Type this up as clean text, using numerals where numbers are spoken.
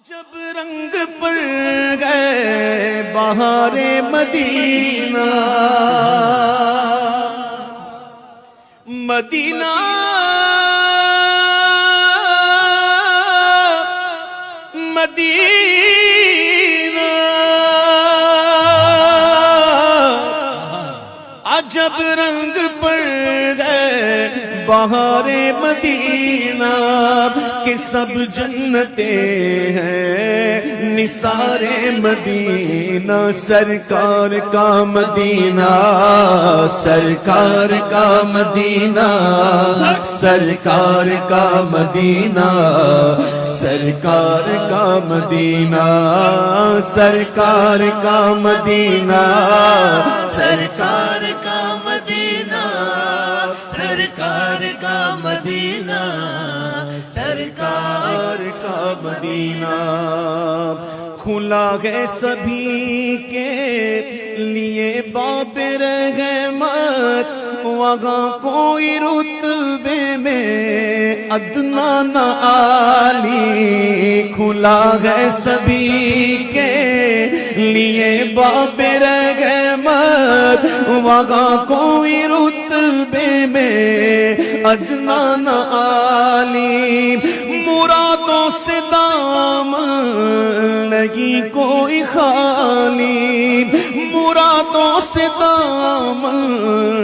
جب رنگ پڑ گئے بہار مدینہ مدینہ مدینہ جب رنگ پڑ گئے بہار مدینہ کہ سب جنتیں ہیں نثار مدینہ سرکار کا مدینہ سرکار کا مدینہ سرکار کا مدینہ سرکار کا مدینہ سرکار کا مدینہ سرکار کا مدینہ سرکار کا مدینہ سرکار کا مدینہ کھلا ہے سبھی کے لیے باب رحمت وہاں کوئی رتبے میں ادنا نہ عالی کھلا ہے سبھی کے لیے باب رحمت وہاں کوئی رتبے میں ادنا نہ عالی مرادوں سے دامن نہیں کوئی خالی مرادوں سے دامن